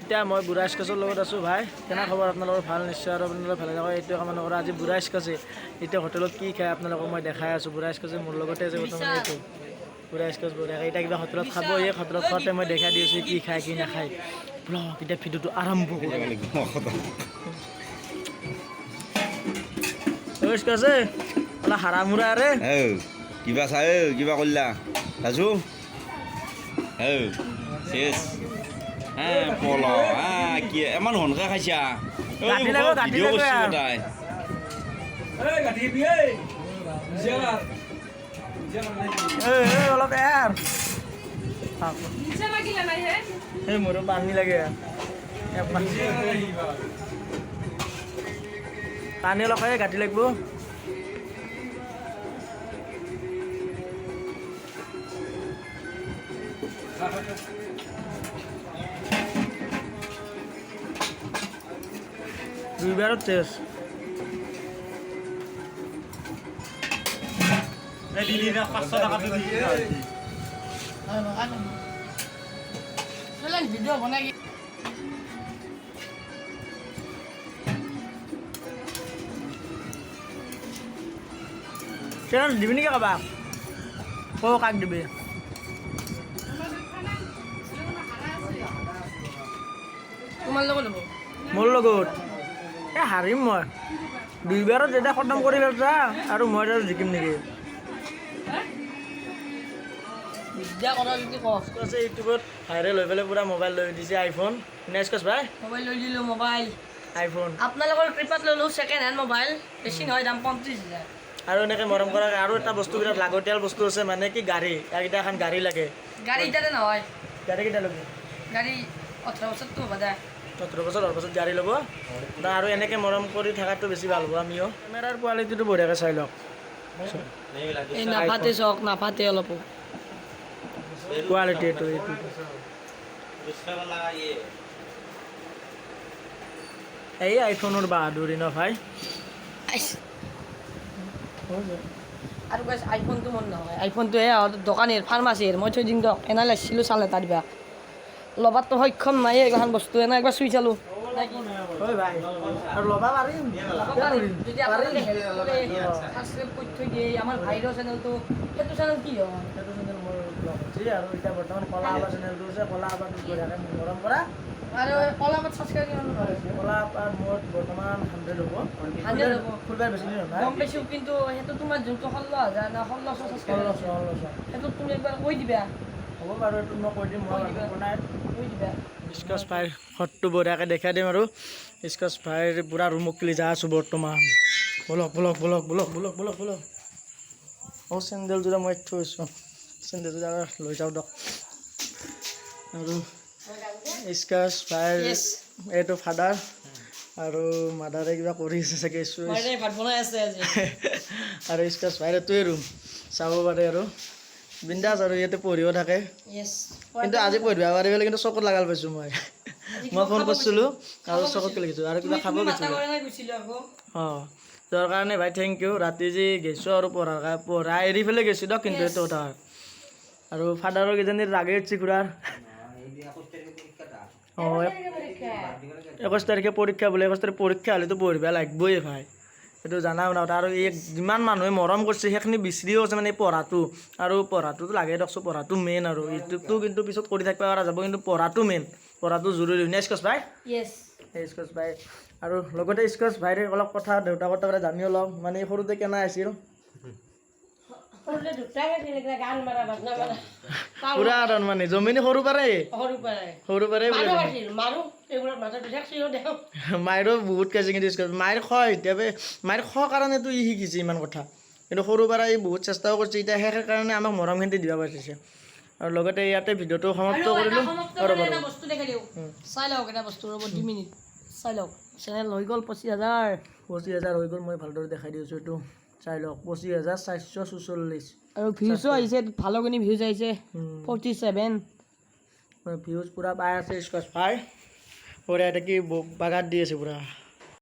এতিয়া মই বুঢ়া স্কচৰ লগত আছোঁ ভাই কেনে খবৰ আপোনালোকৰ ভাল নিশ্চয় আৰু আপোনালোকে ভালে থাকক এইটোৱে কামনা কৰোঁ আজি বুঢ়া স্কচে এতিয়া হোটেলত কি খায় আপোনালোকক মই দেখাই আছোঁ বুঢ়া স্কচে মোৰ লগতে আছে বৰ্তমান এইটো বুঢ়া স্কচ বঢ়িয়া এতিয়া কিবা হোটেলত খাব এই হোটেলত খাওঁতে মই দেখাই দি আছোঁ কি খায় কি নাখায় ব্লগ এতিয়া ভিডিঅ'টো আৰম্ভ কৰোঁ স্কচে অলপ হাৰামুৰা আৰে কিবা চাই কিবা কৰিলা ৰাজু শেষ পল কি ইমান সোনকালে খাইছা ভিডিঅ' কৰিছোঁ তাই অলপ এৰ এই মোৰো পানী লাগে পানী অলপ খাই গাঁঠি লাগিব দুইবাৰত টেষ্ট ভিডিঅ' বনাই দিবি নেকি কাবাক কাক দিবি তোমাৰ লগত হ'ব মোৰ লগত এই হাৰিম মই দুইবাৰত যেতিয়া খতম কৰি পেলছা আৰু মই আৰু জিকিম নেকি বিদ্যা কৰা যদি কওক ইউটিউবত ভাইৰেল হৈ পেলাই পূৰা মোবাইল লৈ দিছে আইফোন নেক্সট ভাই মোবাইল লৈ দিলোঁ মোবাইল আইফোন আপোনালোকৰ কৃপাত ল'লোঁ ছেকেণ্ড হেণ্ড মোবাইল বেছি নহয় দাম 35,000 আৰু এনেকৈ মৰম কৰা আৰু এটা বস্তু বিৰাট লাগতিয়াল বস্তু আছে মানে কি গাড়ী ইয়াকেইটা এখন গাড়ী লাগে গাড়ী এতিয়াতে নহয় গাড়ী কেইটা ল'বি গাড়ী 18 বছৰটো হ'ব দে 18 বছৰ হোৱাৰ পাছত গাড়ী ল'ব আৰু এনেকৈ মৰম কৰি থকাটো বেছি ভাল হ'ব আমিও কেমেৰাৰ কোৱালিটিটো বঢ়িয়াকৈ চাই লওক এই নাফাতে চাওক নাফাতে অলপ কোৱালিটি এইটো এই আইফোনৰ বাহাদুৰি ন ভাই আৰু গাইছ আইফোনটো মন নহয় আইফোনটো দোকানীৰ ফাৰ্মাচীৰ মই থৈ দিম দিয়ক এনে লাগিছিলোঁ চালে তাৰ দিবা ল'বাৰতো সক্ষম নাই এইখন বস্তু এনে একবাৰ চুই চালোঁ আৰু ল'বা পাৰিম যদি আপোনালোকে ছাবস্ক্ৰাইব কৰি থৈ দিয়ে আমাৰ ভাইৰ চেনেলটো সেইটো চেনেল কি হয় সেইটো চেনেল মোৰ ব্লগ হৈছে আৰু এতিয়া বৰ্তমান কলা আবাৰ চেনেলটো আছে কলা আবাৰটো বঢ়িয়াকৈ মৰম কৰা আৰু কলাবাত ছাবস্ক্ৰাইব কিমান কলা আবাৰ মোৰ বৰ্তমান 100 হ'ব 100 হ'ব ফুলবাৰ বেছি দিন নহয় গম পাইছোঁ কিন্তু সেইটো তোমাৰ যোনটো 16,000 না 1600 ছাবস্ক্ৰাইব সেইটো তুমি একবাৰ কৈ দিবা হ'ব বাৰু এইটো মই কৈ দিম মই বনাই কৈ দিবা স্কচ ফায়াৰ ঘৰটো বঢ়িয়াকৈ দেখাই দিম আৰু স্কচ ফায়াৰ পূৰা ৰুমক লৈ যা আছোঁ বৰ্তমান বলক অঁ চেণ্ডেলযোৰা মই থৈছোঁ চেণ্ডেলযোৰা লৈ যাওঁ দিয়ক আৰু স্কচ ফায়াৰ এইটো ফাদাৰ আৰু মাদাৰে কিবা কৰি আছে চাগে ভাত বনাই আছে আজি আৰু স্কচ ফায়াৰ এইটোৱে ৰুম চাব পাৰে আৰু বিন্দাছ আৰু ইয়াতে পঢ়িও থাকে কিন্তু আজি পঢ়িব পাৰি পেলাই কিন্তু চকুত লগাল পাইছোঁ মই ফোন কৰিছিলোঁ আৰু চকুত লিখিছোঁ আৰু কিবা খাব গৈছিলোঁ অঁ তাৰ কাৰণে ভাই থেংক ইউ ৰাতি যি গৈছোঁ আৰু পঢ়া এৰি পেলাই গৈছোঁ দিয়ক কিন্তু এইটো কথা আৰু ফাদাৰৰ কেইজনীৰ ৰাগে উঠছি খুৰাৰ অঁ 21 তাৰিখে পৰীক্ষা বোলে 21 তাৰিখে পৰীক্ষা হ'লেতো পঢ়িব লাগিবই ভাই সেইটো জানাও না আৰু এই যিমান মানুহে মৰম কৰিছে সেইখিনি বিচাৰিও আছে মানে পঢ়াটো আৰু পঢ়াটোতো লাগে দিয়কচোন পঢ়াটো মেইন আৰু ইউটিউবটো কিন্তু পিছত কৰি থাকিব পৰা যাব কিন্তু পঢ়াটো মেইন পঢ়াটো জৰুৰী নে স্কচ ভাই স্কচ ভাই আৰু লগতে স্কচ ভাইৰে অলপ কথা দেউতাকৰ পৰা জানিও ল'ম মানে সৰুতে কেনে আছিল পুৰা মানে জমিনি সৰু পৰাই মায়েৰো বহুত কাজিয়া কিন্তু স্কচ মায়েৰ খয় এতিয়া মায়েৰ খোৱাৰ কাৰণেতো ই শিকিছে ইমান কথা কিন্তু সৰু পৰাই বহুত চেষ্টাও কৰিছে এতিয়া সেই কাৰণে আমাক মৰমখিনি দিব পাৰিছে আৰু লগতে ইয়াতে ভিডিঅ'টো সমাপ্ত কৰিলোঁ চাই লওক এটা বস্তু ৰ'ব 2 মিনিট চাই লওক চেনেল হৈ গ'ল 25,000 হৈ গ'ল মই ভালদৰে দেখাই দি আছোঁ এইটো চাই লওক 25,444 আৰু ভিউজো আহিছে ভালখিনি ভিউজ আহিছে 47 ভিউজ পূৰা পাই আছে স্কচ ভাই পূৰা এটা কি বাগাত দি আছে পূৰা